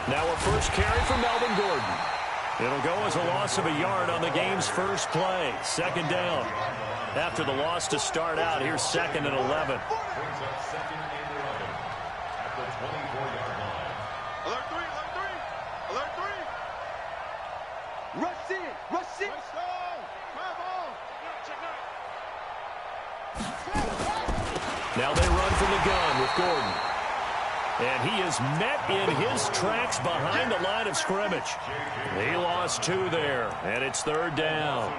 Now a first carry for Melvin Gordon. It'll go as a loss of a yard on the game's first play. Second down. After the loss to start out, here's 2nd and 11. Now they run from the gun with Gordon. And he is met in his tracks behind the line of scrimmage. He lost 2 there, and it's 3rd down.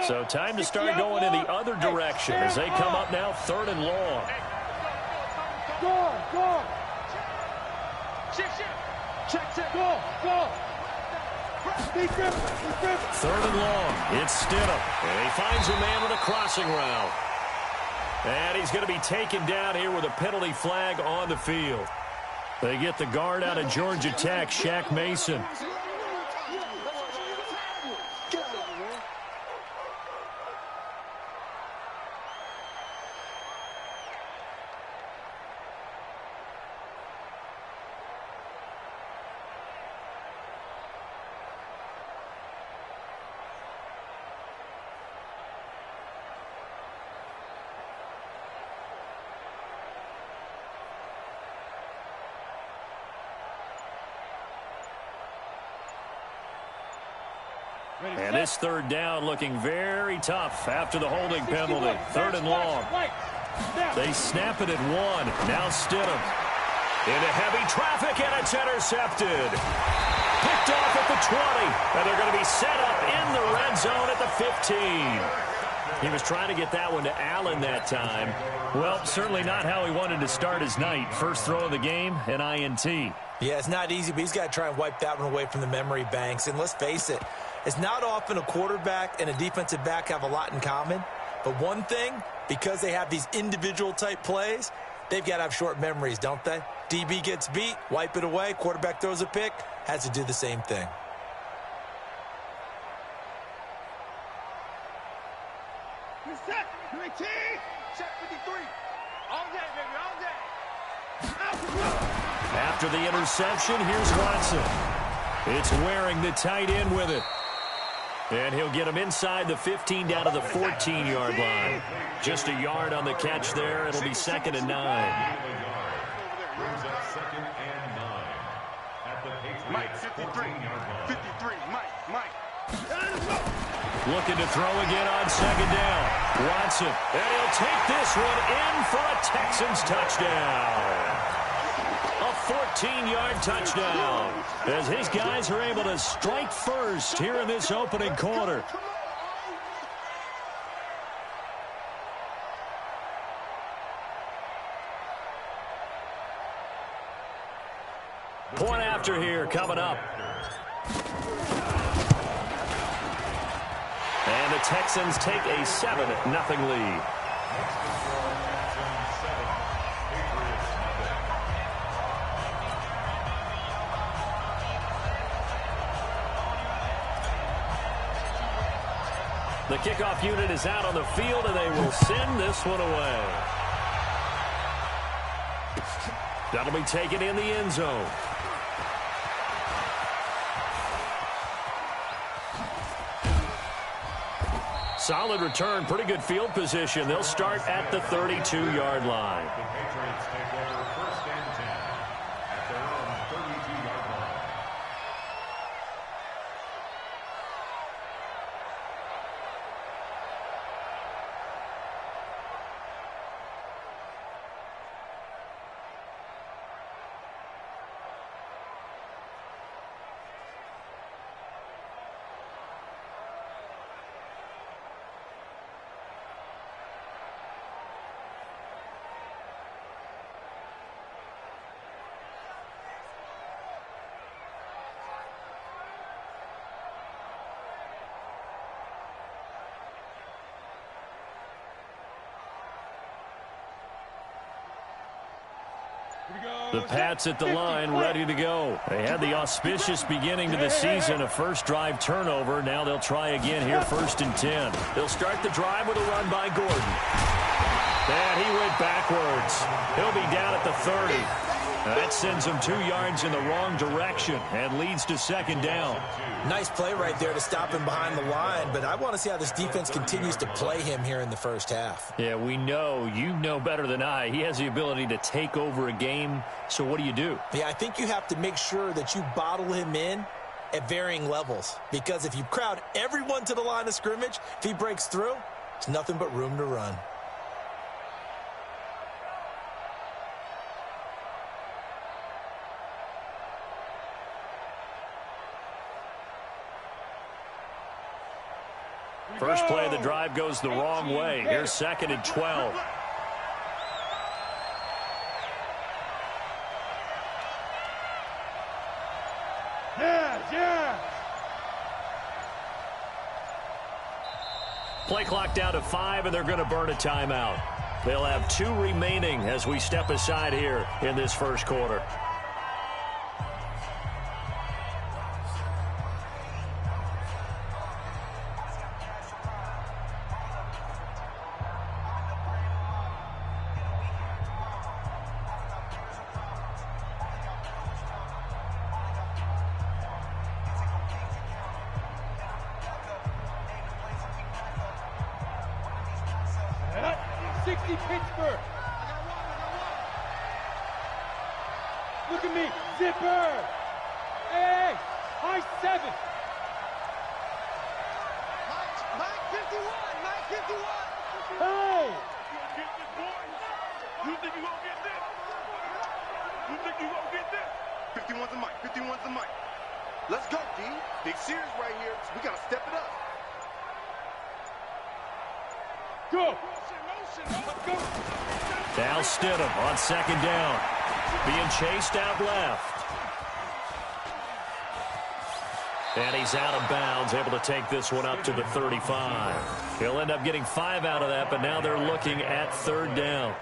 So time to start going in the other direction as they come up now 3rd and long. Go. Check. Go. 3rd and long. It's Stidham. And he finds a man on a crossing route. And he's going to be taken down here with a penalty flag on the field. They get the guard out of Georgia Tech, Shaq Mason. And this 3rd down looking very tough after the holding penalty. 3rd and long. They snap it at 1. Now Stidham. Into heavy traffic, and it's intercepted. Picked off at the 20. And they're going to be set up in the red zone at the 15. He was trying to get that one to Allen that time. Well, certainly not how he wanted to start his night. First throw of the game, an INT. Yeah, it's not easy, but he's got to try and wipe that one away from the memory banks. And let's face it, it's not often a quarterback and a defensive back have a lot in common. But one thing, because they have these individual type plays, they've got to have short memories, don't they? DB gets beat, wipe it away, quarterback throws a pick, has to do the same thing. After the interception, here's Watson. It's Waring, the tight end, with it. And he'll get him inside the 15 down to the 14-yard line. Just a yard on the catch there. It'll be 2nd and 9. Mike, 53, Mike. Looking to throw again on 2nd down. Watson, and he'll take this one in for a Texans touchdown. A 14-yard touchdown as his guys are able to strike first here in this opening quarter. Point after here coming up. And the Texans take a 7-0 lead. The kickoff unit is out on the field, and they will send this one away. That'll be taken in the end zone. Solid return, pretty good field position. They'll start at the 32-yard line. The Pats at the line, ready to go. They had the auspicious beginning to the season, a first drive turnover. Now they'll try again here, 1st and 10. They'll start the drive with a run by Gordon. And he went backwards. He'll be down at the 30. That sends him 2 yards in the wrong direction and leads to 2nd down. Nice play right there to stop him behind the line, but I want to see how this defense continues to play him here in the first half. Yeah, we know. You know better than I. He has the ability to take over a game, so what do? Yeah, I think you have to make sure that you bottle him in at varying levels, because if you crowd everyone to the line of scrimmage, if he breaks through, it's nothing but room to run. First play of the drive goes the wrong way. Here's 2nd and 12. Play clock down to 5, and they're going to burn a timeout. They'll have 2 remaining as we step aside here in this first quarter. Pittsburgh. Look at me, zipper. Hey, high 7. Mike 51, Mike 51. Hey. You think you gonna get this? You think you gonna get this? 51's a Mike, 51's a Mike. Let's go, D. Big series right here. So we gotta step it up. Go. Now Stidham on 2nd down. Being chased out left. And he's out of bounds, able to take this one up to the 35. He'll end up getting 5 out of that, but now they're looking at 3rd down.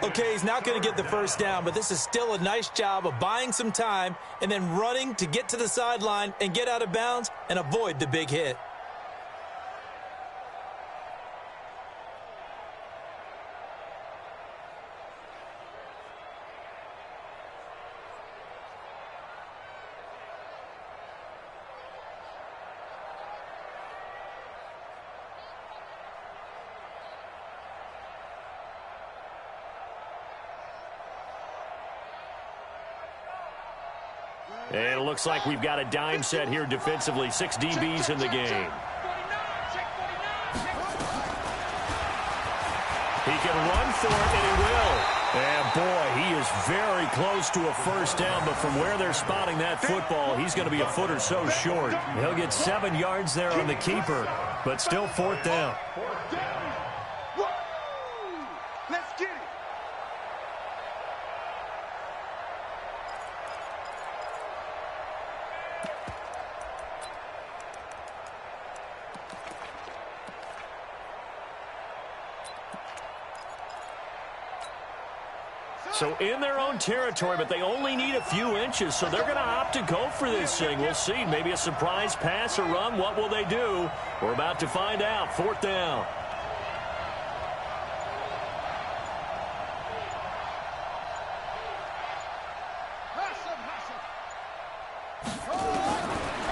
Okay, he's not going to get the first down, but this is still a nice job of buying some time and then running to get to the sideline and get out of bounds and avoid the big hit. And it looks like we've got a dime set here defensively. 6 DBs in the game. He can run for it, and he will. And, boy, he is very close to a first down, but from where they're spotting that football, he's going to be a foot or so short. He'll get 7 yards there on the keeper, but still 4th down. Let's get it. So in their own territory, but they only need a few inches, so they're going to opt to go for this thing. We'll see. Maybe a surprise pass or run. What will they do? We're about to find out. 4th down.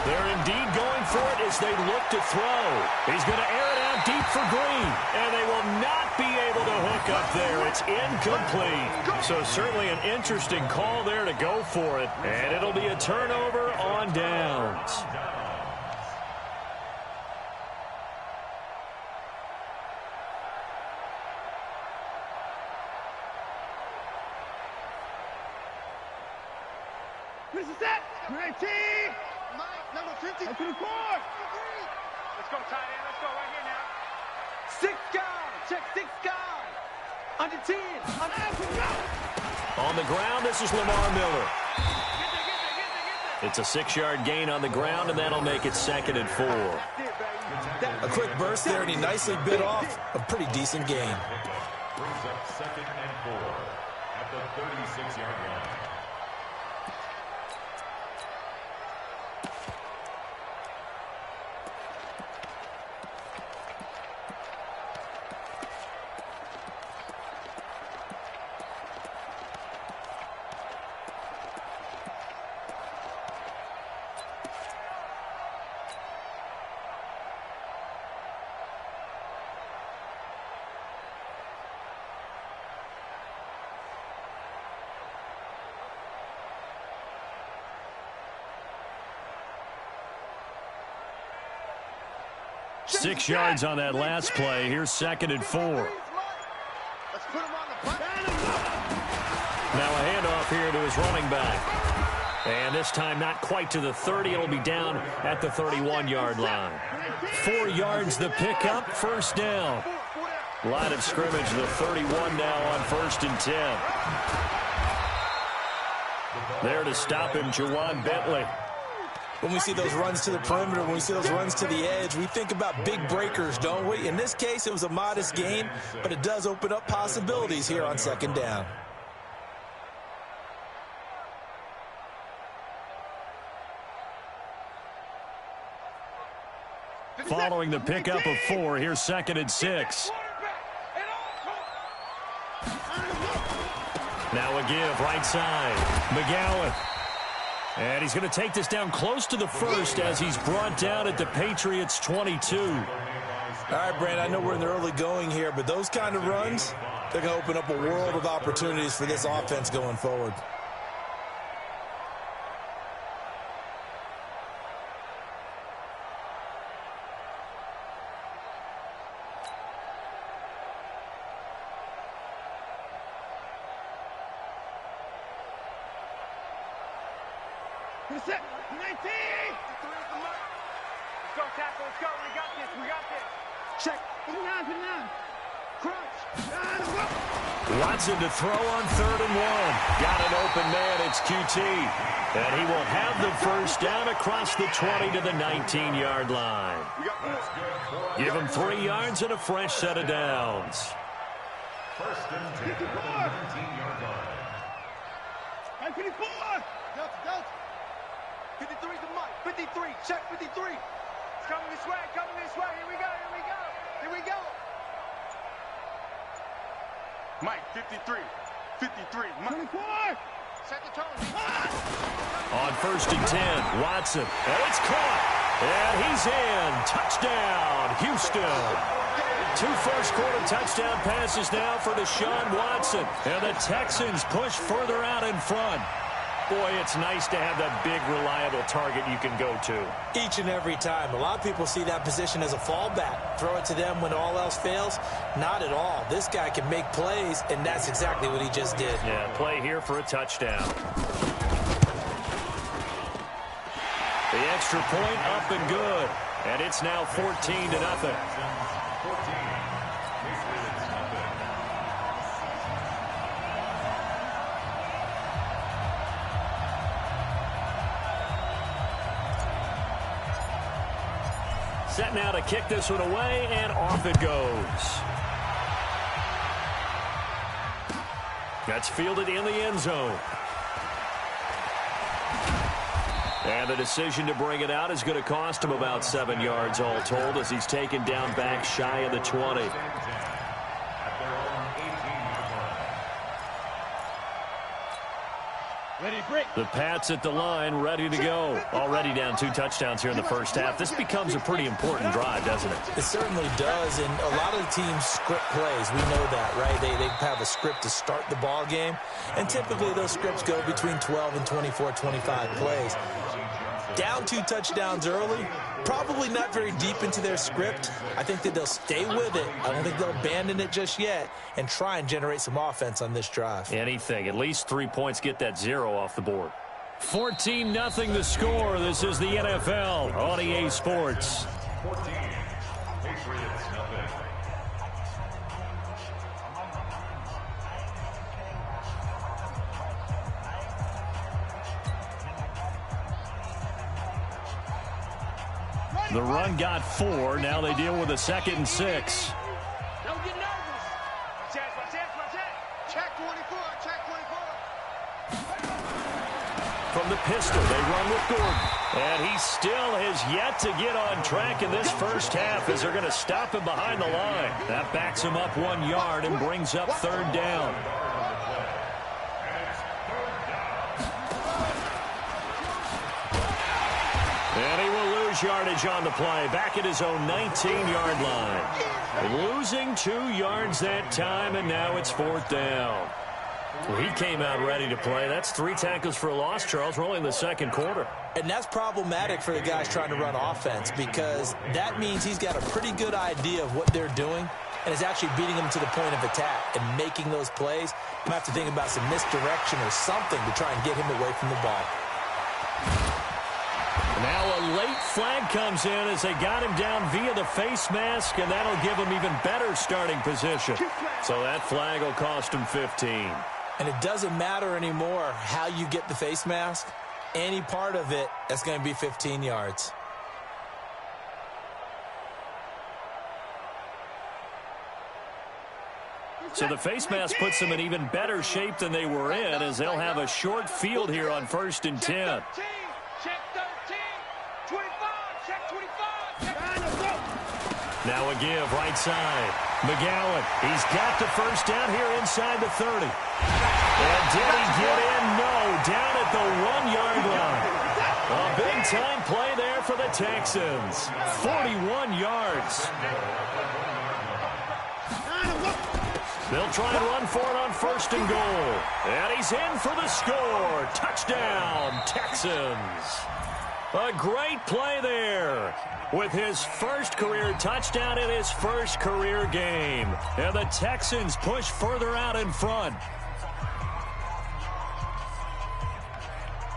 They're indeed going for it as they look to throw. He's going to air it out deep for Green, and they will not be able to hook up there. It's incomplete. So certainly an interesting call there to go for it, and it'll be a turnover on downs. This is it. 19. Mike, number 50. Up to the 4. Let's go, tight end. Let's go right here now. 6 guys. Check 6 guys. Under 10. On the ground, this is Lamar Miller. It's a 6-yard gain on the ground, and that'll make it 2nd and 4. A quick burst there, and he nicely bit off a pretty decent gain. Brings up 2nd and 4. at the 36-yard line. Six yards on that last play. Here's 2nd and 4. Let's put him on the Now a handoff here to his running back. And this time not quite to the 30. It'll be down at the 31-yard line. 4 yards the pickup, first down. Line of scrimmage, the 31 now on 1st and 10. There to stop him, Juwan Bentley. When we see those runs to the perimeter, when we see those runs to the edge, we think about big breakers, don't we? In this case, it was a modest gain, but it does open up possibilities here on 2nd down. Following the pickup of 4, here's 2nd and 6. Now a give, right side. McGowan. And he's going to take this down close to the 1st as he's brought down at the Patriots' 22. All right, Brand, I know we're in the early going here, but those kind of runs, they're going to open up a world of opportunities for this offense going forward. Let's go, tackle. Let's go. We got this. We got this. Check. Put it down. Crunch. Watson to throw on 3rd and 1. Got an open man. It's QT. And he will have the first down across the 20 to the 19-yard line. Give him 3 yards and a fresh set of downs. 1st and 10 at the 19-yard line. 54. Delta. 53's the mic. 53. Check 53. It's coming this way. Coming this way. Here we go. Here we go. Here we go. Mike, 53. 53. Mike. 24. Set the tone. On 1st and 10, Watson. And it's caught. And he's in. Touchdown, Houston. 2 first-quarter touchdown passes now for Deshaun Watson. And the Texans push further out in front. Boy, it's nice to have that big, reliable target you can go to. Each and every time. A lot of people see that position as a fallback. Throw it to them when all else fails. Not at all. This guy can make plays, and that's exactly what he just did. Yeah, play here for a touchdown. The extra point up and good. And it's now 14-0. Set now to kick this one away, and off it goes. That's fielded in the end zone. And the decision to bring it out is going to cost him about 7 yards all told as he's taken down back shy of the 20. The Pats at the line, ready to go. Already down 2 touchdowns here in the first half. This becomes a pretty important drive, doesn't it? It certainly does, and a lot of the teams script plays. We know that, right? They have a script to start the ball game, and typically those scripts go between 12 and 24, 25 plays. Down 2 touchdowns early, probably not very deep into their script. I think that they'll stay with it. I don't think they'll abandon it just yet and try and generate some offense on this drive. Anything. At least 3 points, get that 0 off the board. 14-0 the score. This is the NFL on EA Sports. 14. Patriots, nothing. The run got 4. Now they deal with a 2nd and 6. Don't get nervous. My chest, my chest, my chest. Check 24, check 24. From the pistol, they run with Gordon. And he still has yet to get on track in this first half as they're going to stop him behind the line. That backs him up 1 yard and brings up third down. And he will lose yardage on the play, back at his own 19-yard line. Losing 2 yards that time, and now it's fourth down. Well, he came out ready to play. That's 3 tackles for a loss, Charles. We're only in the second quarter. And that's problematic for the guys trying to run offense because that means he's got a pretty good idea of what they're doing and is actually beating them to the point of attack and making those plays. You might have to think about some misdirection or something to try and get him away from the ball. Now a late flag comes in as they got him down via the face mask, and that'll give him even better starting position. So that flag will cost him 15. And it doesn't matter anymore how you get the face mask. Any part of it, that's going to be 15 yards. So the face mask puts them in even better shape than they were in as they'll have a short field here on 1st and 10. Check 13, 25, check 25, check 25. Now a give right side. McGowan, he's got the first down here inside the 30. And did he get in? No, down at the 1-yard line. A big-time play there for the Texans. 41 yards. They'll try and run for it on 1st and goal. And he's in for the score. Touchdown, Texans. A great play there with his first career touchdown in his first career game. And the Texans push further out in front.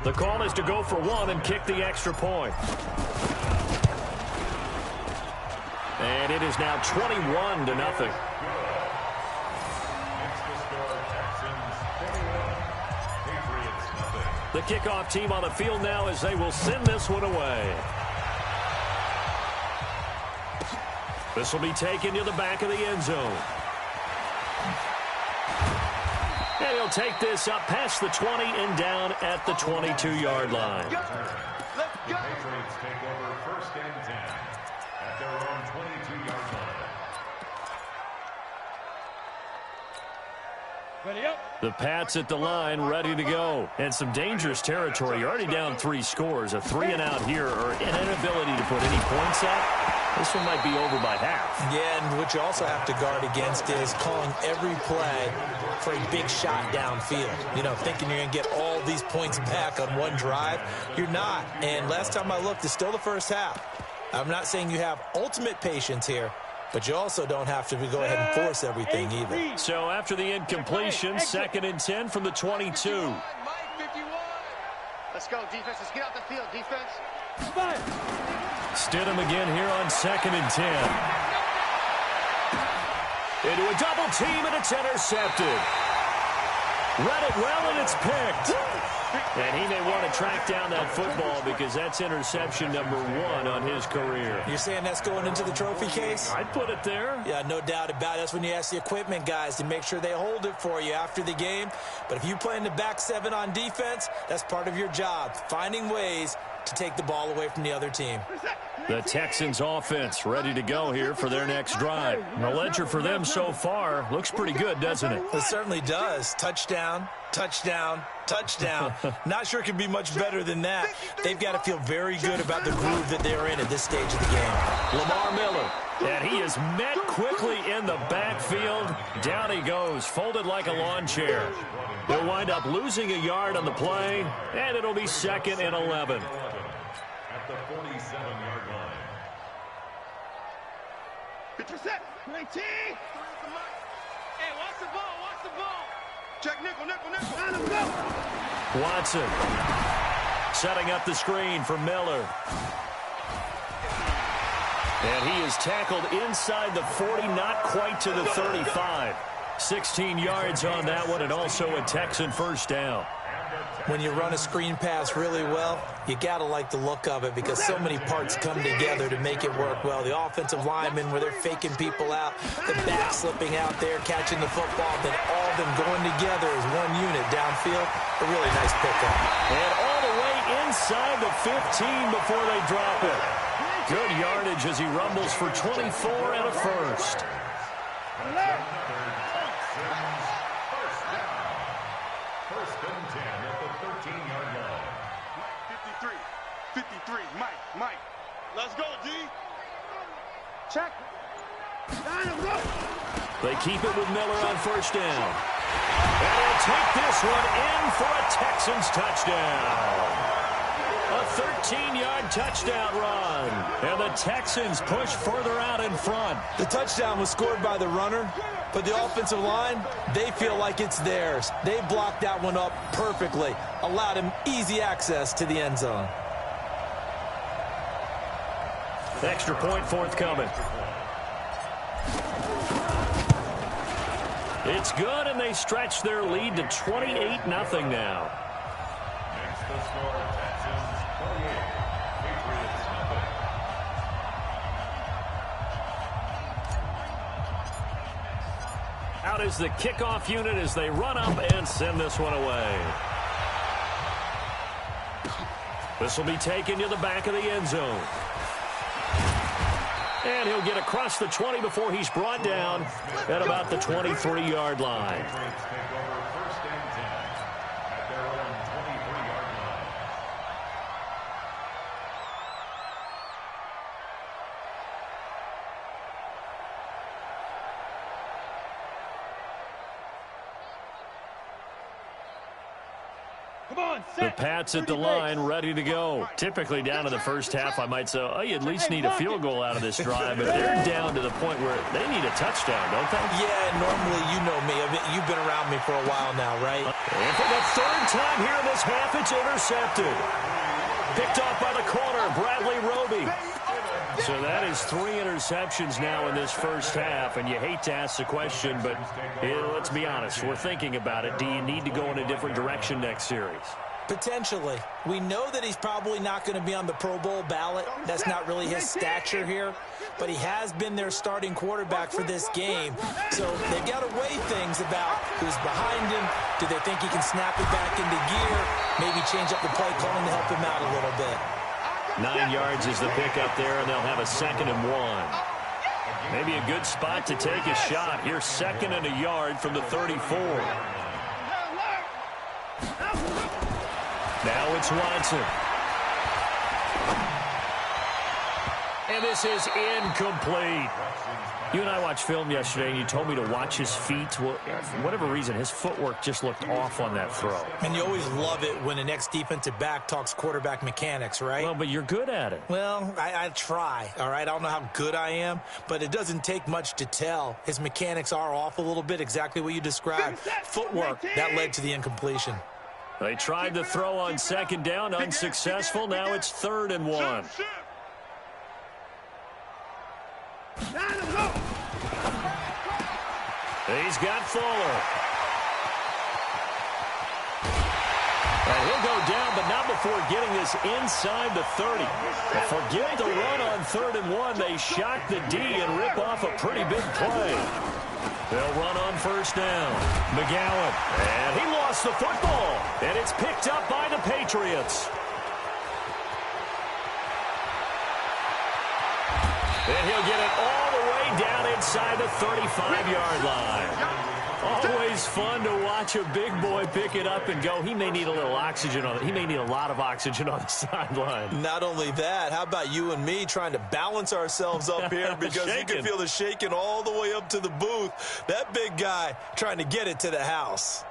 The call is to go for 1 and kick the extra point. And it is now 21-0. The kickoff team on the field now as they will send this one away. This will be taken to the back of the end zone. And he'll take this up past the 20 and down at the 22-yard line. The Patriots take over 1st and 10 at their own 22-yard line. Ready up. The Pats at the line, ready to go. And some dangerous territory. You're already down 3 scores. A 3-and-out here or an inability to put any points up. This one might be over by half. Yeah, and what you also have to guard against is calling every play for a big shot downfield. You know, thinking you're going to get all these points back on one drive. You're not. And last time I looked, it's still the first half. I'm not saying you have ultimate patience here, but you also don't have to go ahead and force everything either. So after the incompletion, 2nd and 10 from the 22. Let's go, defense. Let's get out the field, defense. Stidham again here on 2nd and 10. Into a double team, and it's intercepted. Read it well, and it's picked. And he may want to track down that football because that's interception number 1 on his career. You're saying that's going into the trophy case? I'd put it there. Yeah, no doubt about it. That's when you ask the equipment guys to make sure they hold it for you after the game. But if you play in the back 7 on defense, that's part of your job, finding ways to take the ball away from the other team. The Texans offense ready to go here for their next drive. The ledger for them so far looks pretty good, doesn't it? It certainly does. Touchdown, touchdown, touchdown. Not sure it could be much better than that. They've got to feel very good about the groove that they're in at this stage of the game. Lamar Miller, and he is met quickly in the backfield. Down he goes, folded like a lawn chair. They'll wind up losing a yard on the play, and it'll be 2nd and 11. At the 47-yard line. 50%. 19. Hey, watch the ball, watch the ball. Check nickel, nickel, nickel. Watson setting up the screen for Miller. And he is tackled inside the 40, not quite to the 35. 16 yards on that one, and also a Texan first down. When you run a screen pass really well, you got to like the look of it because so many parts come together to make it work well. The offensive linemen, where they're faking people out, the back slipping out there, catching the football, then all of them going together as one unit downfield. A really nice pickup. And all the way inside the 15 before they drop it. Good yardage as he rumbles for 24 and a first. First and 10 at the 13-yard line. 53, Mike. Let's go, D. Check. They keep it with Miller on first down. And he'll take this one in for a Texans touchdown. A 13-yard touchdown run. And the Texans push further out in front. The touchdown was scored by the runner, but the offensive line, they feel like it's theirs. They blocked that one up perfectly, allowed him easy access to the end zone. Extra point forthcoming. It's good, and they stretch their lead to 28-0 now. Makes the score Texans 28, Patriots nothing. Out is the kickoff unit as they run up and send this one away. This will be taken to the back of the end zone. And he'll get across the 20 before he's brought down at about the 23-yard line. Patriots take over first and 10 at their own 23-yard line. The Pats at the line, ready to go. Typically down to the first half, I might say, oh, you at least need a field goal out of this drive. But they're down to the point where they need a touchdown, don't they? Yeah, normally you know me. You've been around me for a while now, right? And for the third time here in this half, it's intercepted. Picked off by the corner, Bradley Roby. So that is 3 interceptions now in this first half, and you hate to ask the question, but let's be honest, we're thinking about it. Do you need to go in a different direction next series? Potentially. We know that he's probably not going to be on the Pro Bowl ballot. That's not really his stature here, but he has been their starting quarterback for this game. So they've got to weigh things about who's behind him. Do they think he can snap it back into gear? Maybe change up the play calling to help him out a little bit. 9 yards is the pickup there, and they'll have a 2nd and 1. Maybe a good spot to take a shot. Here's 2nd and a yard from the 34. Now it's Watson. And this is incomplete. You and I watched film yesterday, and you told me to watch his feet. Well, for whatever reason, his footwork just looked off on that throw. And you always love it when an ex-defensive back talks quarterback mechanics, right? Well, but you're good at it. Well, I try, all right? I don't know how good I am, but it doesn't take much to tell. His mechanics are off a little bit, exactly what you described. Footwork, that led to the incompletion. They tried to throw on 2nd down, unsuccessful. Now it's 3rd and 1. He's got Fuller. And he'll go down, but not before getting this inside the 30. Forget the run on 3rd and 1. They shock the D and rip off a pretty big play. They'll run on 1st down. McGowan. And he lost the football. And it's picked up by the Patriots. And he'll get it all the way down inside the 35-yard line. Always fun to watch a big boy pick it up and go. He may need a little oxygen on it. He may need a lot of oxygen on the sideline. Not only that, how about you and me trying to balance ourselves up here because you can feel the shaking all the way up to the booth. That big guy trying to get it to the house.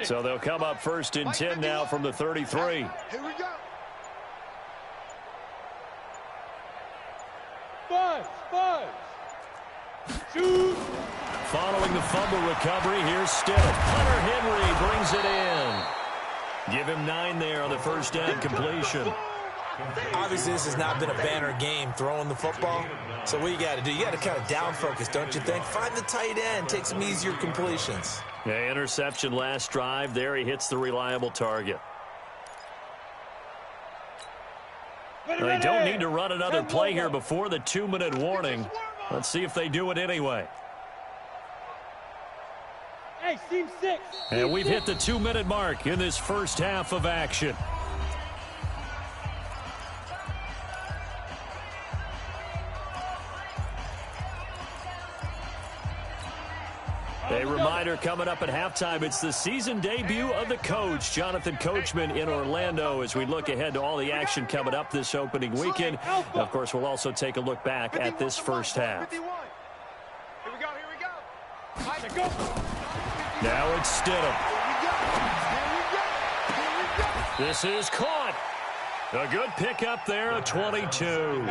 So they'll come up 1st and 10 now from the 33. Here we go. Five. Shoot. Following the fumble recovery, here's Stidham. Hunter Henry brings it in. Give him 9 there on the first down completion. Obviously, this has not been a banner game throwing the football. So what you got to do, you got to kind of down focus, don't you think? Find the tight end, take some easier completions. Yeah, interception last drive. There he hits the reliable target. They don't need to run another play here before the 2-minute warning. Let's see if they do it anyway. Hey, team 6. And we've hit the 2-minute mark in this first half of action. A reminder coming up at halftime, it's the season debut of the coach, Jonathan Coachman, in Orlando, as we look ahead to all the action coming up this opening weekend. And of course, we'll also take a look back at this first half. Here we go. Now it's Stidham. This is caught. A good pickup there, a 22.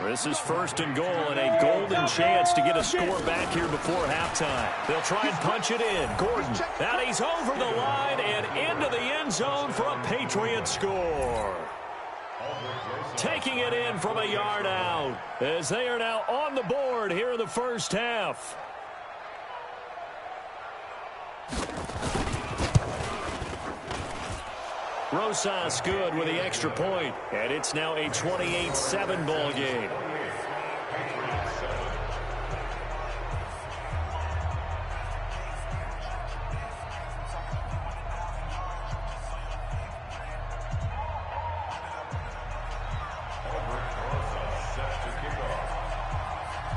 This is first and goal and a golden chance to get a score back here before halftime. They'll try and punch it in. Gordon, and he's over the line and into the end zone for a Patriot score. Taking it in from a yard out as they are now on the board here in the first half. Rosas good with the extra point, and it's now a 28-7 ball game.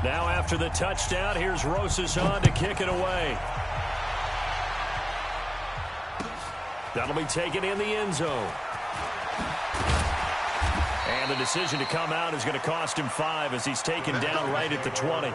Now after the touchdown, here's Rosas on to kick it away. That'll be taken in the end zone. And the decision to come out is going to cost him 5 as he's taken down right at the 20.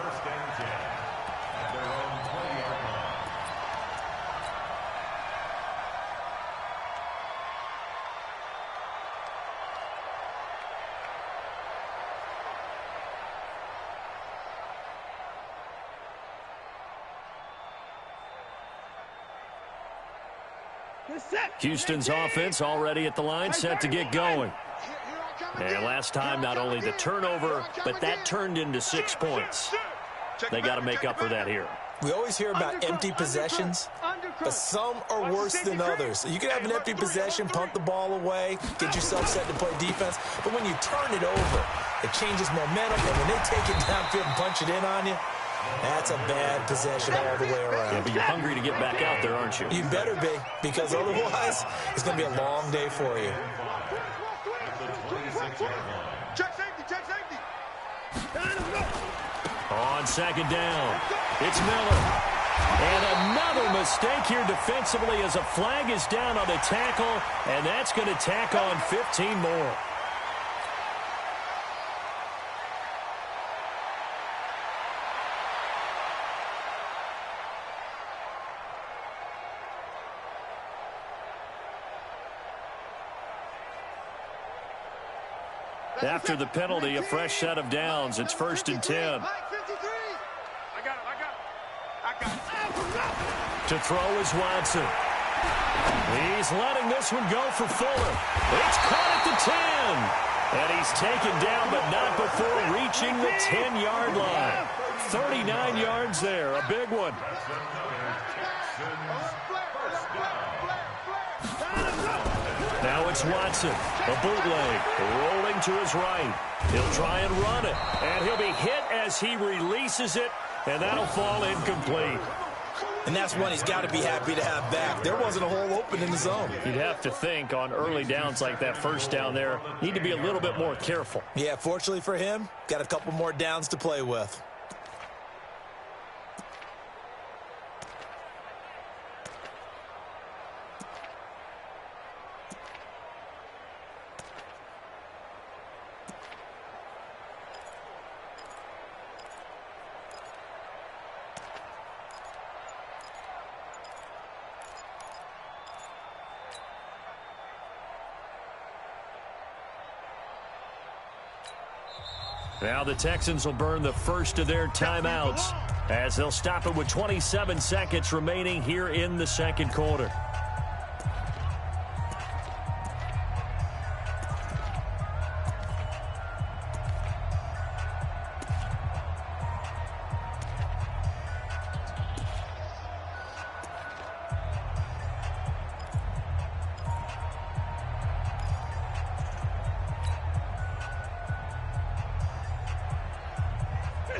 Houston's offense already at the line, set to get going. And last time, not only the turnover, but that turned into 6 points. They got to make up for that here. We always hear about empty possessions, but some are worse than others. You can have an empty possession, punt the ball away, get yourself set to play defense, but when you turn it over, it changes momentum, and when they take it downfield and punch it in on you, that's a bad possession all the way around. Yeah, but you're hungry to get back out there, aren't you? You better be, because otherwise it's going to be a long day for you. Check safety. On second down, it's Miller. And another mistake here defensively as a flag is down on the tackle, and that's going to tack on 15 more. After the penalty, a fresh set of downs. It's first and 10. I got it. To throw is Watson. He's letting this one go for Fuller. It's caught at the 10. And he's taken down, but not before reaching the 10-yard line. 39 yards there, a big one. Now it's Watson, a bootleg, rolling to his right. He'll try and run it, and he'll be hit as he releases it, and that'll fall incomplete. And that's one he's got to be happy to have back. There wasn't a hole open in the zone. You'd have to think on early downs like that first down there, need to be a little bit more careful. Yeah, fortunately for him, got a couple more downs to play with. Now the Texans will burn the first of their timeouts as they'll stop it with 27 seconds remaining here in the second quarter.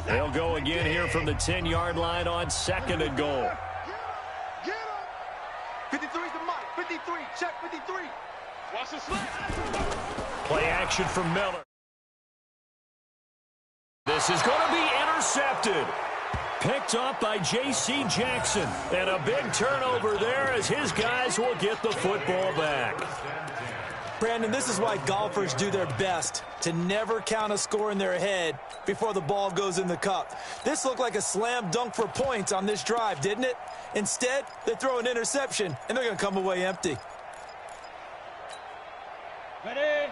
They'll go again here from the 10-yard line on 2nd and goal. Get him. 53's the mic. 53. Check 53. Watch the slip. Play action from Miller. This is going to be intercepted. Picked up by J.C. Jackson. And a big turnover there as his guys will get the football back. Brandon, this is why golfers do their best to never count a score in their head before the ball goes in the cup. This looked like a slam dunk for points on this drive, didn't it? Instead, they throw an interception, and they're going to come away empty.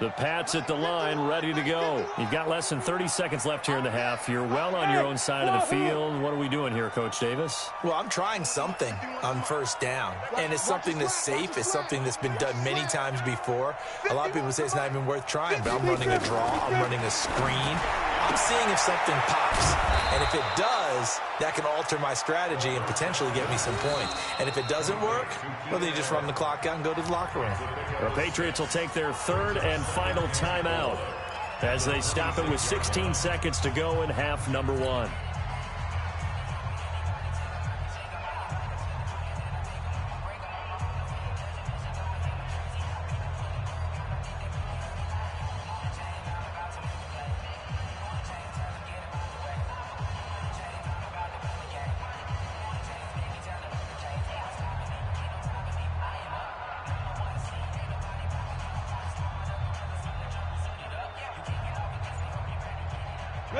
The Pats at the line, ready to go. You've got less than 30 seconds left here in the half. You're well on your own side of the field. What are we doing here, Coach Davis? Well, I'm trying something on first down, and it's something that's safe. It's something that's been done many times before. A lot of people say it's not even worth trying, but I'm running a draw. I'm running a screen. I'm seeing if something pops, and if it does, that can alter my strategy and potentially get me some points. And if it doesn't work, well, then you just run the clock out and go to the locker room. The Patriots will take their third and final timeout as they stop it with 16 seconds to go in half number 1.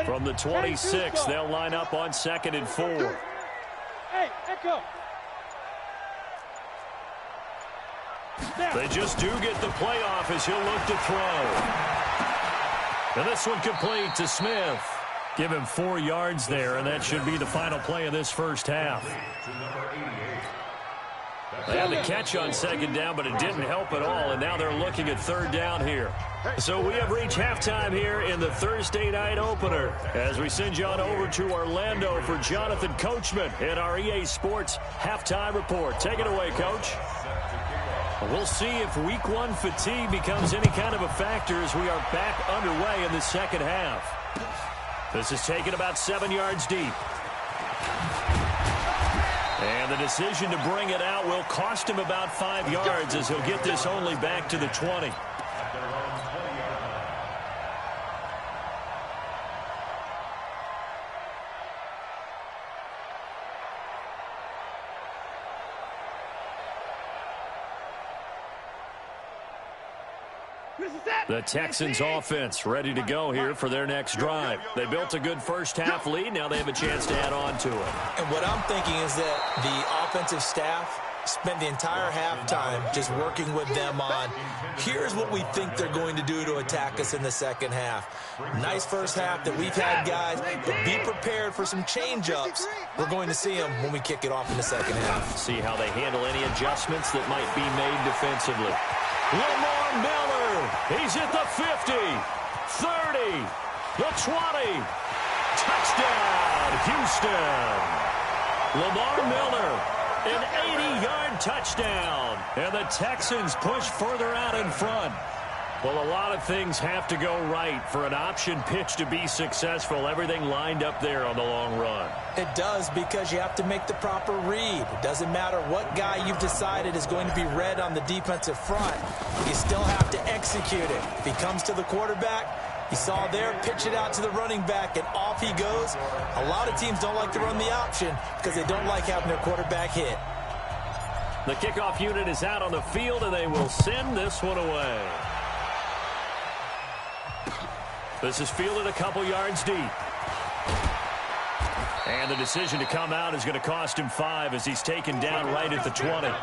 From the 26, they'll line up on 2nd and 4. Hey, Echo. They just do get the playoff as he'll look to throw. And this one complete to Smith. Give him 4 yards there, and that should be the final play of this first half. They had the catch on 2nd down, but it didn't help at all, and now they're looking at 3rd down here. So we have reached halftime here in the Thursday night opener as we send you on over to Orlando for Jonathan Coachman in our EA Sports halftime report. Take it away, Coach. We'll see if week 1 fatigue becomes any kind of a factor as we are back underway in the second half. This is taken about 7 yards deep. And the decision to bring it out will cost him about 5 yards as he'll get this only back to the 20. The Texans offense ready to go here for their next drive. They built a good first half lead. Now they have a chance to add on to it. And what I'm thinking is that the offensive staff spent the entire halftime just working with them on, here's what we think they're going to do to attack us in the second half. Nice first half that we've had, guys, but be prepared for some change-ups. We're going to see them when we kick it off in the second half. See how they handle any adjustments that might be made defensively. Lamar Miller, he's at the 50, 30, the 20. Touchdown, Houston. Lamar Miller, an 80-yard touchdown. And the Texans push further out in front. Well, a lot of things have to go right for an option pitch to be successful. Everything lined up there on the long run. It does, because you have to make the proper read. It doesn't matter what guy you've decided is going to be read on the defensive front. You still have to execute it. If he comes to the quarterback, you saw there, pitch it out to the running back, and off he goes. A lot of teams don't like to run the option because they don't like having their quarterback hit. The kickoff unit is out on the field, and they will send this one away. This is fielded a couple yards deep. And the decision to come out is going to cost him 5 as he's taken down right at the 20. The Patriots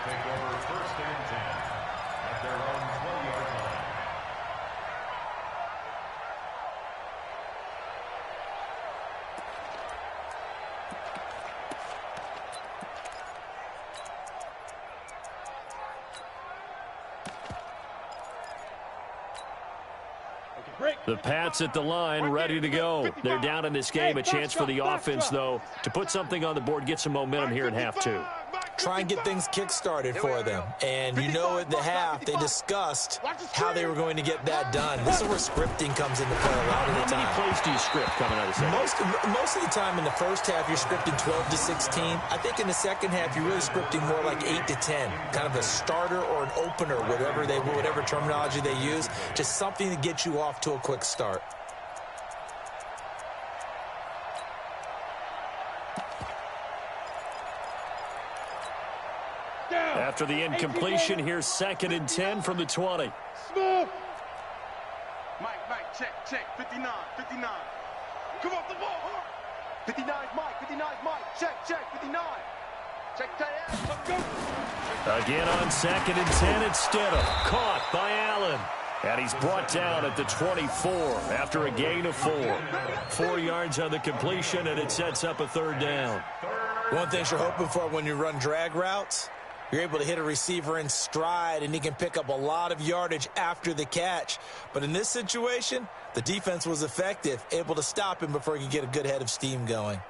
take over 1st and 10 at their own 20-yard line. The Pats at the line, ready to go. They're down in this game. A chance for the offense, though, to put something on the board, get some momentum here in half 2. try and get things kick-started for them. And you know at the half, they discussed how they were going to get that done. This is where scripting comes into play a lot of the time. How many plays do you script coming out of the second? Most of the time in the first half, you're scripting 12 to 16. I think in the second half, you're really scripting more like 8 to 10, kind of a starter or an opener, whatever terminology they use, just something to get you off to a quick start. After the incompletion, here's 2nd and 10 from the 20. Smooth. Mike, check. 59. Come off the ball, hard. 59's Mike. Check. 59. Check tight end. Let's go. Again on 2nd and 10, it's Stidham. Caught by Allen. And he's brought down at the 24 after a gain of 4. 4 yards on the completion, and it sets up a 3rd down. One thing you're hoping for when you run drag routes, you're able to hit a receiver in stride, and he can pick up a lot of yardage after the catch. But in this situation, the defense was effective, able to stop him before he could get a good head of steam going.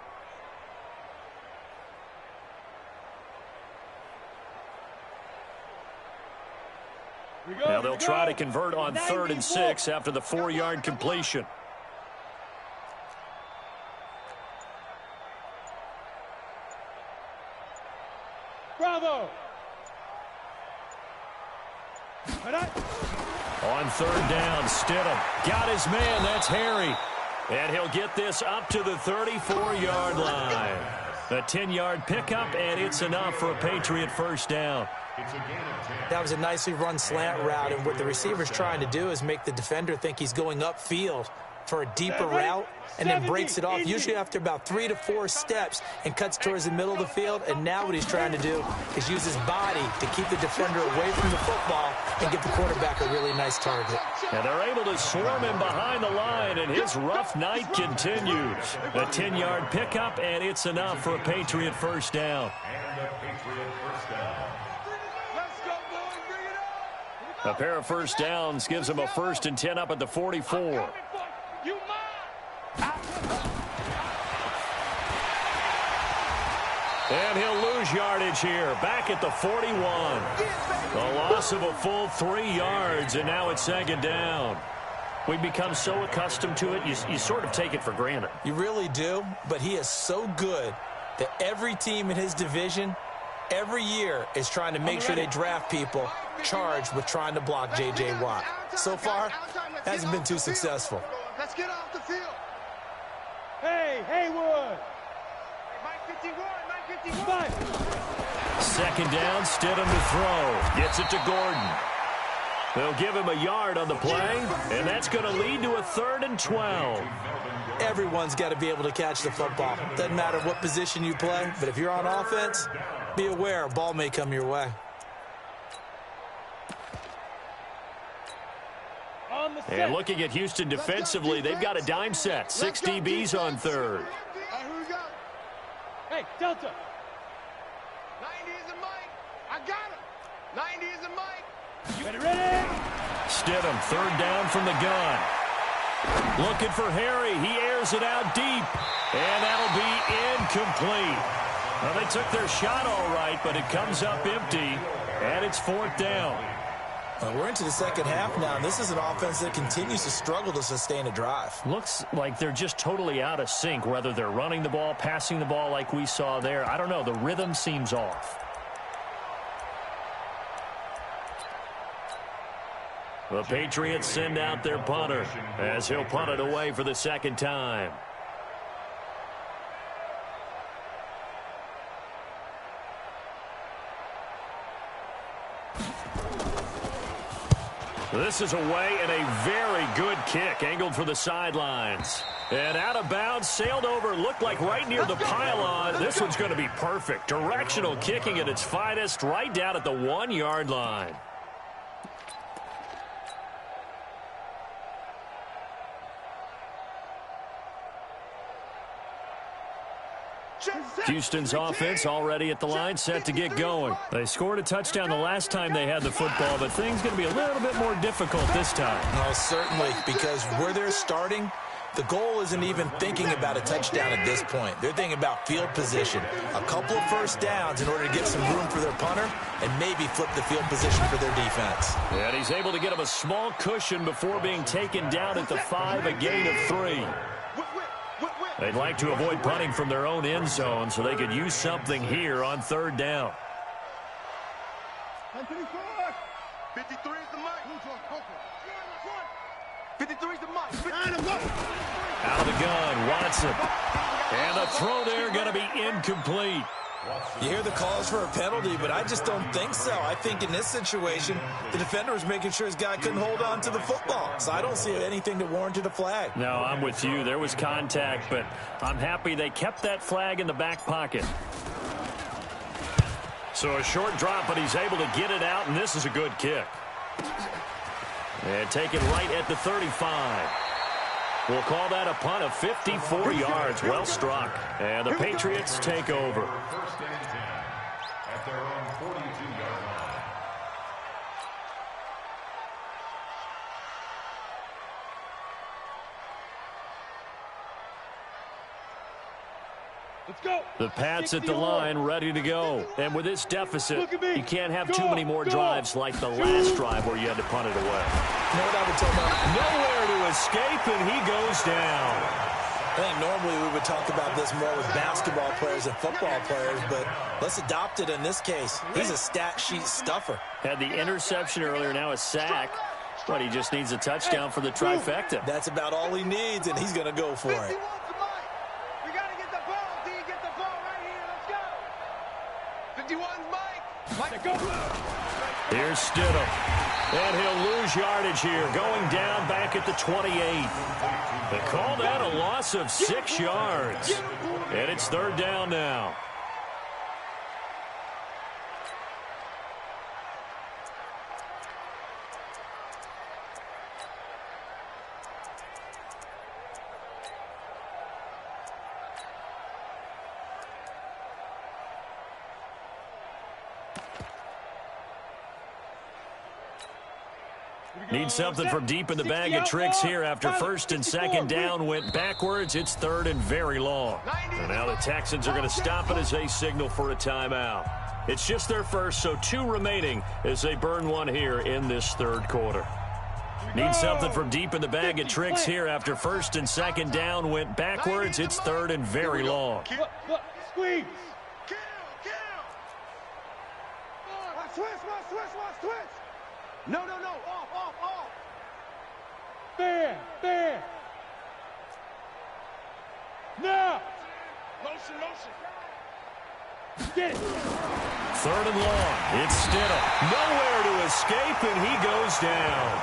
Now they'll try to convert on 3rd and 6 after the 4-yard completion. Bravo. On 3rd down, Stidham got his man. That's Harry. And he'll get this up to the 34-yard line. A 10-yard pickup, and it's enough for a Patriot 1st down. That was a nicely run slant route, and what the receiver's trying to do is make the defender think he's going upfield for a deeper route and then breaks it off, usually after about 3 to 4 steps, and cuts towards the middle of the field. And now what he's trying to do is use his body to keep the defender away from the football and give the quarterback a really nice target. And they're able to swarm him behind the line, and his rough night continues. A 10-yard pickup, and it's enough for a Patriot 1st down. A pair of 1st downs gives him a 1st and 10 up at the 44. And he'll lose yardage here, back at the 41. A loss of a full 3 yards, and now it's 2nd down. We've become so accustomed to it, you sort of take it for granted. You really do, but he is so good that every team in his division every year is trying to make sure they draft people charged with trying to block J.J. Watt. So far, hasn't been too successful. Let's get off the field. Hey, Haywood. Mike 51. 2nd down, Stidham to throw. Gets it to Gordon. They'll give him a yard on the play, and that's going to lead to a 3rd and 12. Everyone's got to be able to catch the football. Doesn't matter what position you play, but if you're on offense, be aware a ball may come your way. And looking at Houston defensively, they've got a dime set. 6 DBs on 3rd. Hey, Delta. 90 is a Mike. I got him. 90 is a Mike. You ready? Stidham, 3rd down from the gun. Looking for Harry. He airs it out deep. And that'll be incomplete. Well, they took their shot all right, but it comes up empty. And it's 4th down. We're into the second half now, and this is an offense that continues to struggle to sustain a drive. Looks like they're just totally out of sync, whether they're running the ball, passing the ball like we saw there. I don't know. The rhythm seems off. The Patriots send out their punter as he'll punt it away for the 2nd time. This is away, and a very good kick angled for the sidelines. And out of bounds, sailed over, looked like right near the pylon. This one's going to be perfect. Directional kicking at its finest, right down at the 1-yard line. Houston's offense already at the line, set to get going. They scored a touchdown the last time they had the football, but things going to be a little bit more difficult this time. No, certainly, because where they're starting, The goal isn't even thinking about a touchdown at this point. They're thinking about field position. A couple of first downs in order to get some room for their punter and maybe flip the field position for their defense. And he's able to get him a small cushion before being taken down at the 5, a gain of 3. They'd like to avoid punting from their own end zone so they could use something here on 3rd down. 53 is the mic. 53 is the mic. Out of the gun, Watson. And the throw there going to be incomplete. You hear the calls for a penalty, but I just don't think so. I think in this situation, the defender was making sure his guy couldn't hold on to the football. So I don't see anything that warranted a flag. No, I'm with you. There was contact, but I'm happy they kept that flag in the back pocket. So a short drop, but he's able to get it out, and this is a good kick. And taken right at the 35. We'll call that a punt of 54 yards. Well struck. And the Patriots take over. 1st and 10 at their own 42-yard line. Let's go. The Pats at the line, ready to go. And with this deficit, you can't have too many more drives like the last drive where you had to punt it away. You know what I would tell them? Nowhere to escape, and he goes down. I think normally we would talk about this more with basketball players and football players, but let's adopt it in this case. He's a stat sheet stuffer. Had the interception earlier, now a sack. But he just needs a touchdown for the trifecta. That's about all he needs, and he's going to go for it. We got to get the ball, D. Get the ball right here. Let's go. 51's Mike. Mike, go. Here's Stidham. And he'll lose yardage here, going down back at the 28. They call that a loss of 6 yards. And it's 3rd down now. Need something from deep in the bag of tricks here after 1st and 2nd down went backwards. It's 3rd and very long. And now the Texans are going to stop it as they signal for a timeout. It's just their first, so 2 remaining as they burn one here in this 3rd quarter. Need something from deep in the bag of tricks here after 1st and 2nd down went backwards. It's 3rd and very long. Squeeze. Switch. No. Off. There. Now. Motion. Get it. 3rd and long. It's Stidham. Nowhere to escape, and he goes down.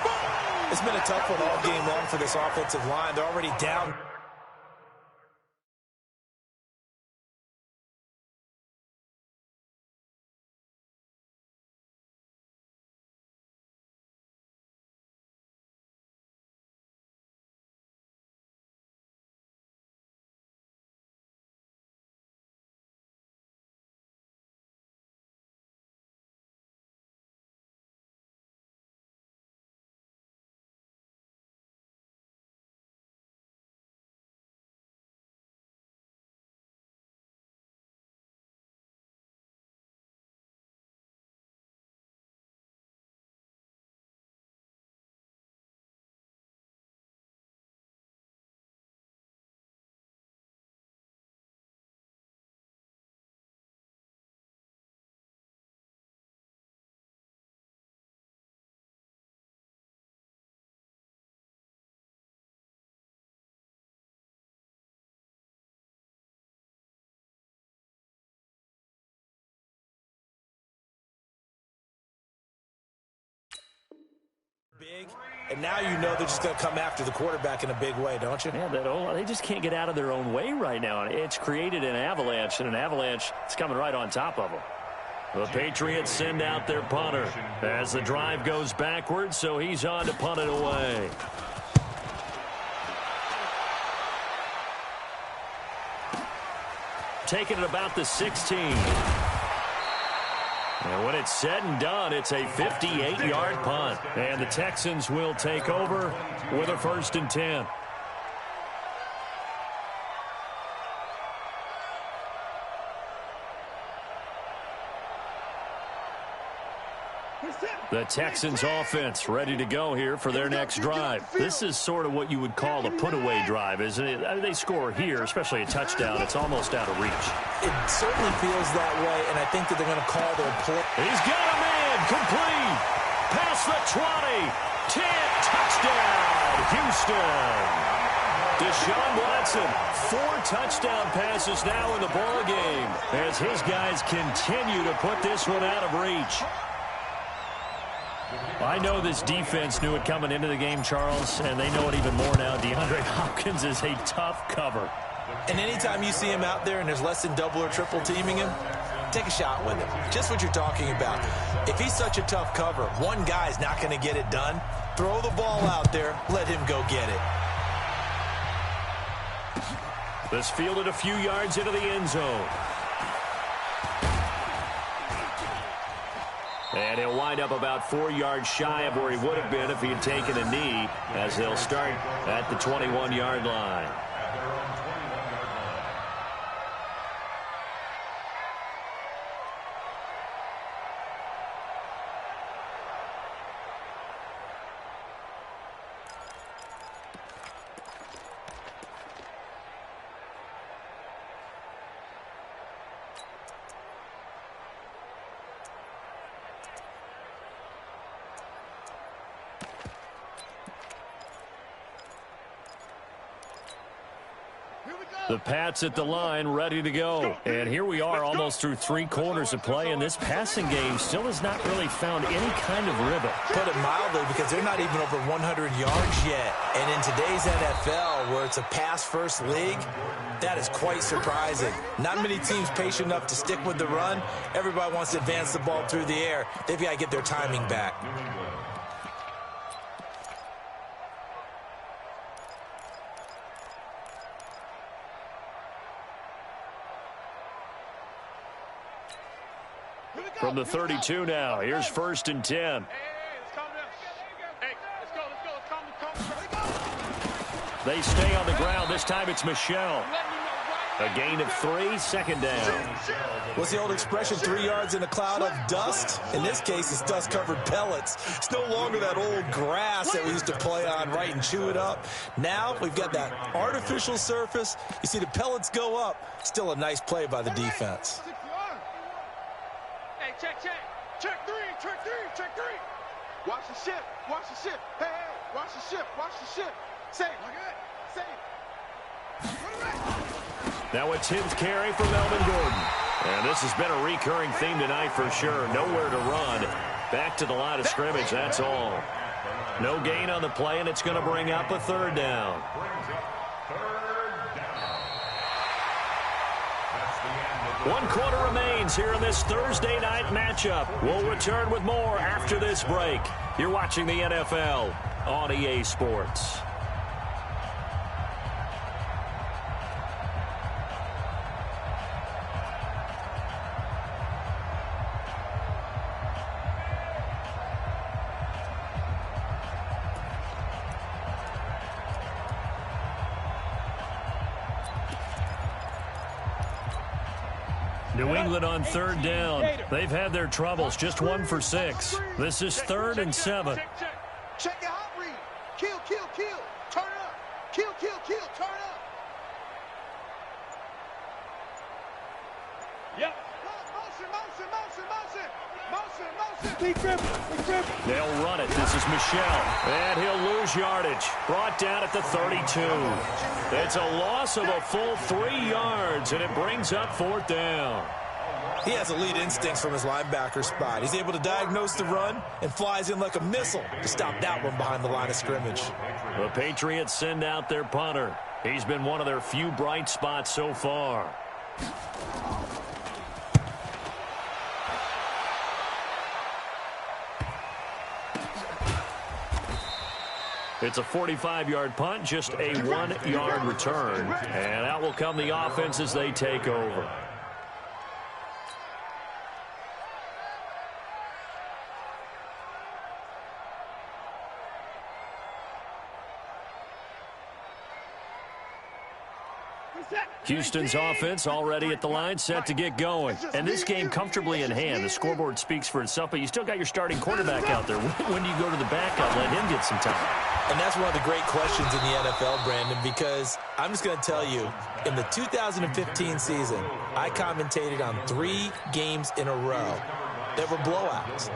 It's been a tough one all game long for this offensive line. They're already down. Big, and now you know they're just going to come after the quarterback in a big way, don't you? Yeah, they just can't get out of their own way right now. It's created an avalanche, and an avalanche is coming right on top of them. The Patriots send out their punter as the drive goes backwards, so he's on to punt it away. Taking it about the 16. And when it's said and done, it's a 58-yard punt. And the Texans will take over with a 1st and 10. The Texans offense ready to go here for their next drive. This is sort of what you would call a put-away drive, isn't it? I mean, they score here, especially a touchdown. It's almost out of reach. It certainly feels that way, and I think that they're going to call their play. He's got a man complete. Past the 20. 10. Touchdown, Houston. Deshaun Watson, 4 touchdown passes now in the ball game as his guys continue to put this one out of reach. I know this defense knew it coming into the game, Charles, and they know it even more now. DeAndre Hopkins is a tough cover. And anytime you see him out there and there's less than double or triple teaming him, take a shot with him. Just what you're talking about. If he's such a tough cover, one guy's not going to get it done. Throw the ball out there. Let him go get it. This fielded a few yards into the end zone. And he'll wind up about 4 yards shy of where he would have been if he had taken a knee, as they'll start at the 21-yard line. The Pats at the line, ready to go. And here we are almost through 3 quarters of play, and this passing game still has not really found any kind of rhythm. Put it mildly, because they're not even over 100 yards yet. And in today's NFL, where it's a pass-first league, that is quite surprising. Not many teams patient enough to stick with the run. Everybody wants to advance the ball through the air. They've got to get their timing back. From the 32 now, here's 1st and 10. Hey, let's calm down. Hey, let's go. They stay on the ground. This time it's Michel. A gain of 3, 2nd down. What's the old expression, 3 yards in a cloud of dust? In this case, it's dust-covered pellets. It's no longer that old grass that we used to play on, right, and chew it up. Now we've got that artificial surface. You see the pellets go up. Still a nice play by the defense. Hey, check. Check 3. Watch the ship. Hey, watch the ship. Say. Now a 10th carry for Melvin Gordon. And this has been a recurring theme tonight for sure. Nowhere to run. Back to the line of scrimmage, that's all. No gain on the play, and it's going to bring up a 3rd down. One quarter remains here in this Thursday night matchup. We'll return with more after this break. You're watching the NFL on EA Sports. New England on 3rd down. They've had their troubles, just 1 for 6. This is 3rd and 7. Check your hot read. Kill. Turn up. Kill. Turn up. Yep. Motion. Big grip. They'll run it. This is Michel. And he'll lose yardage. Brought down at the 32. It's a loss of a full 3 yards, and it brings up 4th down. He has elite instincts from his linebacker spot. He's able to diagnose the run and flies in like a missile to stop that one behind the line of scrimmage. The Patriots send out their punter. He's been one of their few bright spots so far. It's a 45-yard punt, just a 1-yard return. And out will come the offense as they take over. Houston's offense already at the line, set to get going. And this game comfortably in hand. The scoreboard speaks for itself, but you still got your starting quarterback out there. When do you go to the backup, let him get some time? And that's one of the great questions in the NFL, Brandon, because I'm just going to tell you, in the 2015 season, I commentated on 3 games in a row that were blowouts.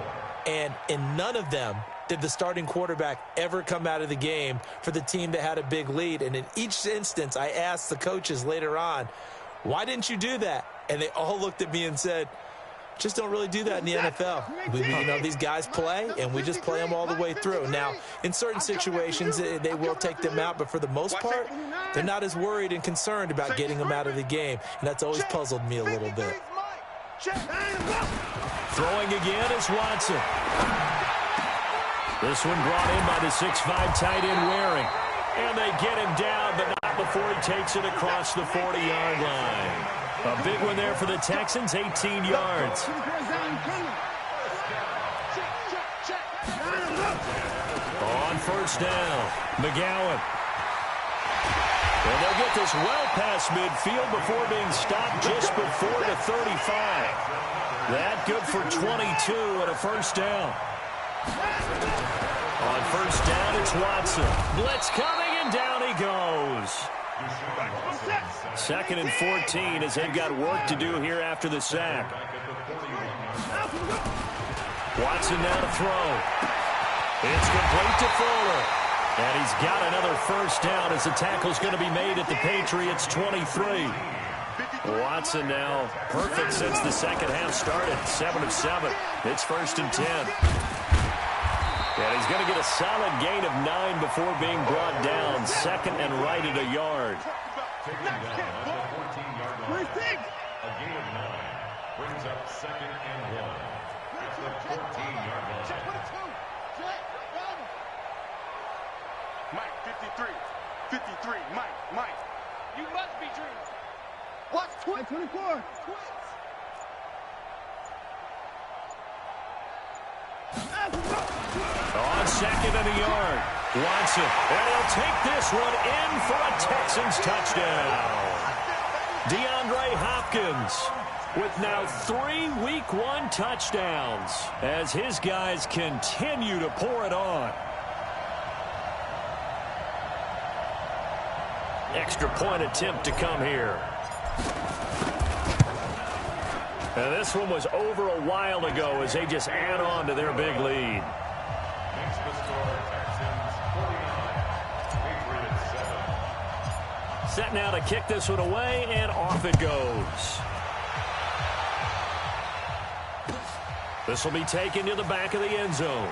And in none of them did the starting quarterback ever come out of the game for the team that had a big lead. And in each instance, I asked the coaches later on, why didn't you do that? And they all looked at me and said, just don't really do that in the NFL. You know, these guys play, and we just play them all the way through. Now, in certain situations, they will take them out, but for the most part, they're not as worried and concerned about getting them out of the game, and that's always puzzled me a little bit. Throwing again is Watson. This one brought in by the 6'5" tight end Waring. And they get him down, but not before he takes it across the 40-yard line. A big one there for the Texans, 18 yards. On first down, McGowan. And they'll get this well past midfield before being stopped just before the 35. That good for 22 and a first down. On first down, it's Watson. Blitz coming, and down he goes. 2nd and 14 as they've got work to do here after the sack. Watson now to throw. It's complete to Fuller. And he's got another first down as the tackle's going to be made at the Patriots' 23. Watson now perfect since the second half started. 7 of 7. It's 1st and 10. And he's going to get a solid gain of 9 before being brought down. 2nd and right at a yard. Taken down at the 14-yard line. A gain of 9 brings up 2nd and 1. It's the 14-yard line. Mike, 53. 53. Mike. You must be dreaming. Watch 24. On 2nd and a yard, Watson. And he'll take this one in for a Texans touchdown. DeAndre Hopkins with now 3 Week 1 touchdowns as his guys continue to pour it on. Extra point attempt to come here. And this one was over a while ago as they just add on to their big lead. Makes the score Texans 49, Patriots 7. Set now to kick this one away, and off it goes. This will be taken to the back of the end zone.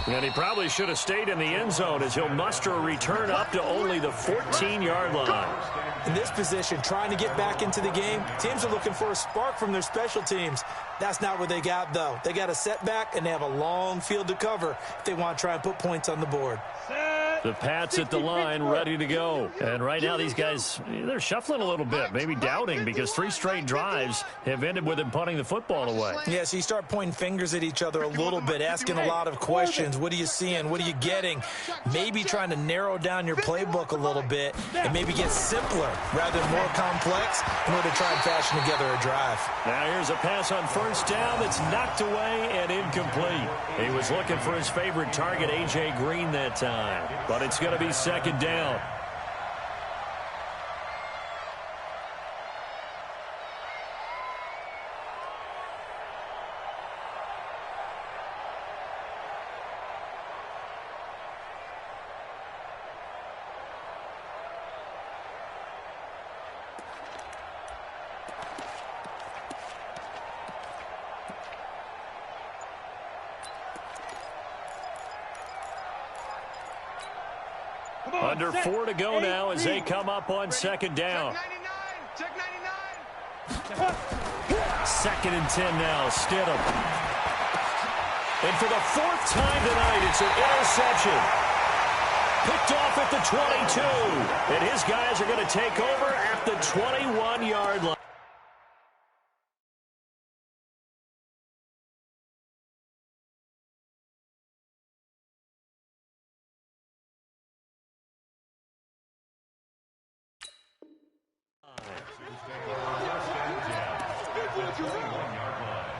And he probably should have stayed in the end zone as he'll muster a return up to only the 14-yard line. In this position, trying to get back into the game, teams are looking for a spark from their special teams. That's not what they got, though. They got a setback, and they have a long field to cover if they want to try and put points on the board. The Pats at the line, ready to go. And right now, these guys, they're shuffling a little bit, maybe doubting, because 3 straight drives have ended with them punting the football away. Yeah, so you start pointing fingers at each other a little bit, asking a lot of questions. What are you seeing? What are you getting? Maybe trying to narrow down your playbook a little bit and maybe get simpler rather than more complex in order to try and fashion together a drive. Now here's a pass on first down that's knocked away and incomplete. He was looking for his favorite target, A.J. Green, that time. But it's going to be 2nd down. Under 4 to go now as they come up on 2nd down. Check 99. 2nd and 10 now, Stidham. And for the 4th time tonight, it's an interception. Picked off at the 22. And his guys are going to take over at the 21-yard line. 21-yard line.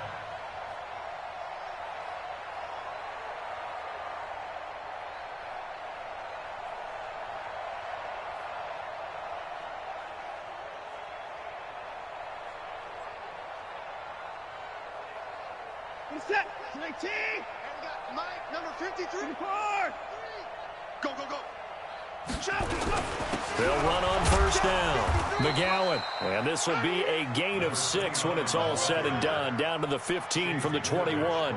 Set. 19. And we got Mike, number 53. 4. Go, go, go. They'll run on first down. McGowan. And this will be a gain of 6 when it's all said and done. Down to the 15 from the 21.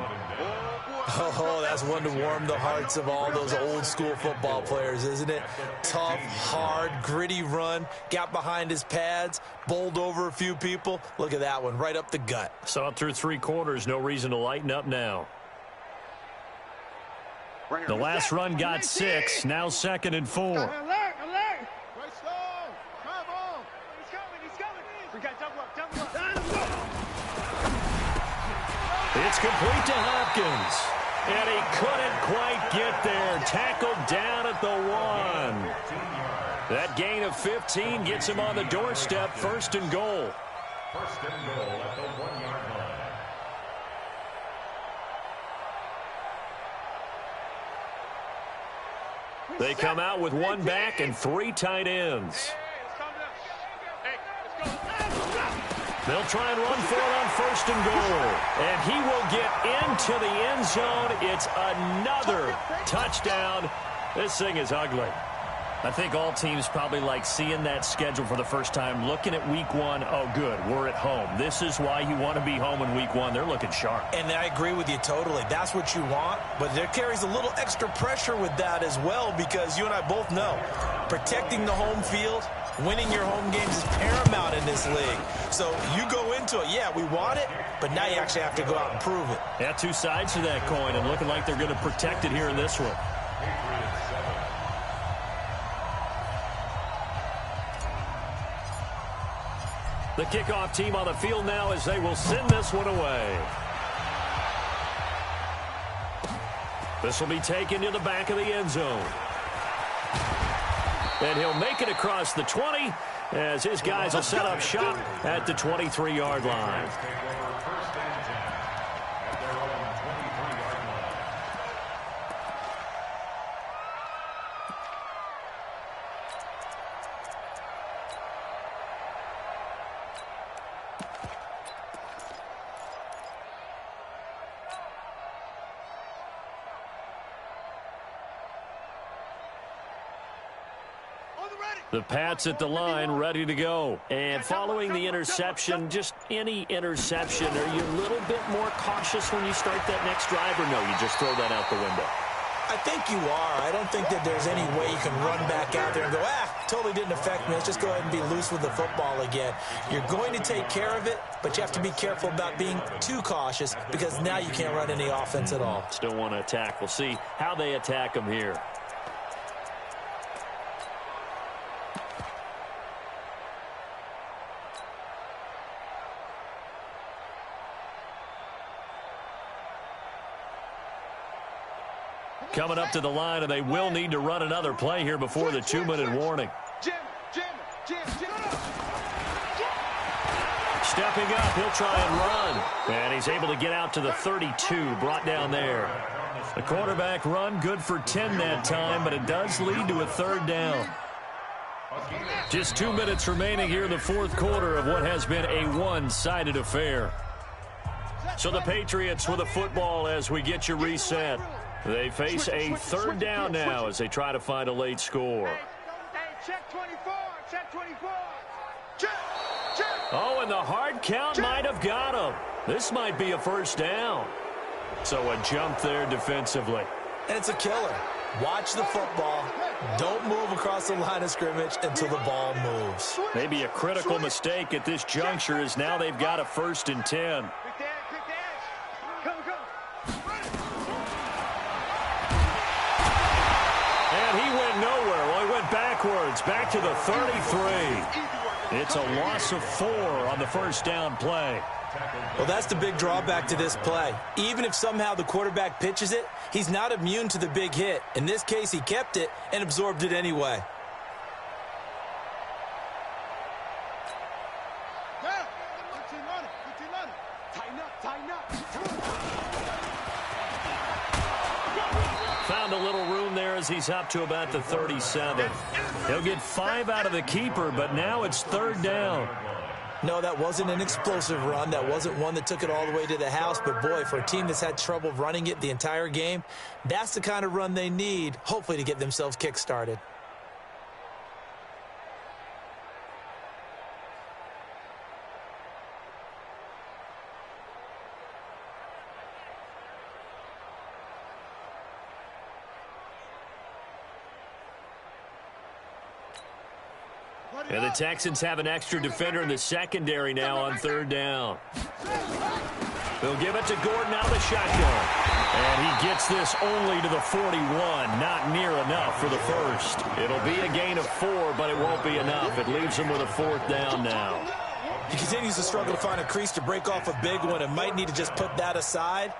Oh, that's one to warm the hearts of all those old school football players, isn't it? Tough, hard, gritty run. Got behind his pads, bowled over a few people. Look at that one, right up the gut. Saw it through 3 quarters. No reason to lighten up now. The last run got 6. Now 2nd and 4. Alert, alert. Right slow. Come on. He's coming. We got double up. It's complete to Hopkins. And he couldn't quite get there. Tackled down at the 1. That gain of 15 gets him on the doorstep. 1st and goal. 1st and goal at the 1-yard line. They come out with 1 back and 3 tight ends. They'll try and run for it on 1st and goal. And he will get into the end zone. It's another touchdown. This thing is ugly. I think all teams probably like seeing that schedule for the first time, looking at week 1. Oh, good, we're at home. This is why you want to be home in week 1. They're looking sharp. And I agree with you totally. That's what you want, but there carries a little extra pressure with that as well, because you and I both know protecting the home field, winning your home games is paramount in this league. So you go into it, yeah, we want it, but now you actually have to go out and prove it. Yeah, 2 sides to that coin, and looking like they're going to protect it here in this one. The kickoff team on the field now as they will send this one away. This will be taken to the back of the end zone. And he'll make it across the 20 as his guys will set up shop at the 23-yard line. The Pats at the line, ready to go. And following the interception, just any interception, are you a little bit more cautious when you start that next drive, or no, you just throw that out the window? I think you are. I don't think that there's any way you can run back out there and go, totally didn't affect me. Let's just go ahead and be loose with the football again. You're going to take care of it, but you have to be careful about being too cautious, because now you can't run any offense at all. Still want to attack. We'll see how they attack them here. Coming up to the line, and they will need to run another play here before the 2-minute warning. Stepping up, he'll try and run. And he's able to get out to the 32, brought down there. The quarterback run, good for 10 that time, but it does lead to a 3rd down. Just 2 minutes remaining here in the 4th quarter of what has been a one-sided affair. So the Patriots with a football as we get you reset. They face a 3rd down now as they try to find a late score. Check 24. Check 24. Oh, and the hard count might have got him. This might be a 1st down. So a jump there defensively. And it's a killer. Watch the football. Don't move across the line of scrimmage until the ball moves. Maybe a critical mistake at this juncture is now they've got a 1st and 10. And he went nowhere. Well, he went backwards, back to the 33. It's a loss of 4 on the 1st down play. Well, that's the big drawback to this play. Even if somehow the quarterback pitches it, he's not immune to the big hit. In this case, he kept it and absorbed it anyway. Found a little room there as he's up to about the 37. He'll get 5 out of the keeper, but now it's 3rd down. No, that wasn't an explosive run. That wasn't one that took it all the way to the house. But, boy, for a team that's had trouble running it the entire game, that's the kind of run they need, hopefully, to get themselves kick-started. And the Texans have an extra defender in the secondary now on 3rd down. They'll give it to Gordon out of the shotgun. And he gets this only to the 41. Not near enough for the first. It'll be a gain of 4, but it won't be enough. It leaves him with a 4th down now. He continues to struggle to find a crease to break off a big one and might need to just put that aside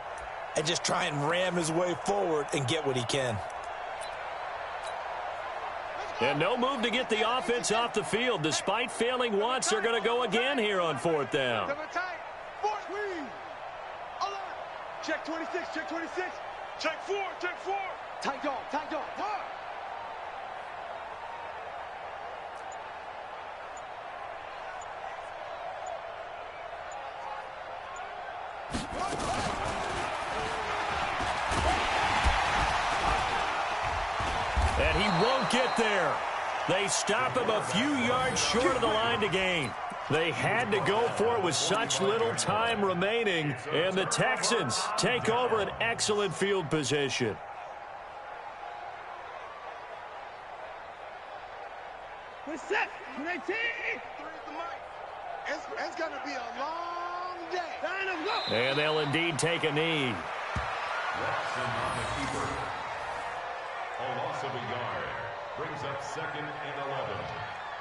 and just try and ram his way forward and get what he can. And no move to get the offense off the field. Despite failing once, they're going to go again here on 4th down. Check 26, check 26. Check 4, check 4. Tight dog, tight dog. And he won't get there. They stop him a few yards short of the line to gain. They had to go for it with such little time remaining, and the Texans take over an excellent field position. We're set. 19. It's going to be a long day. And they'll indeed take a knee. Watson on the keeper. A loss of a yard brings up 2nd and 11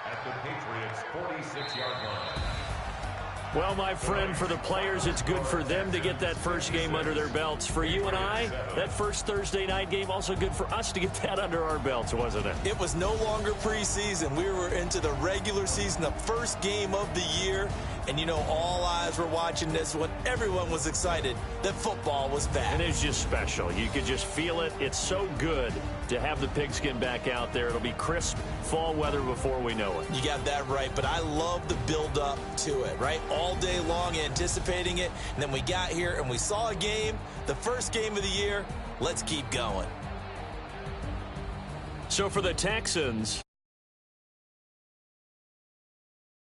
at the Patriots' 46-yard line. Well, my friend, for the players, it's good for them to get that first game under their belts. For you and I, that first Thursday night game, also good for us to get that under our belts, wasn't it? It was no longer preseason. We were into the regular season, the first game of the year. And, you know, all eyes were watching this one. Everyone was excited that football was back. And it's just special. You could just feel it. It's so good to have the pigskin back out there. It'll be crisp fall weather before we know it. You got that right, but I love the build-up to it, right? All day long anticipating it, and then we got here and we saw a game, the first game of the year. Let's keep going. So for the Texans,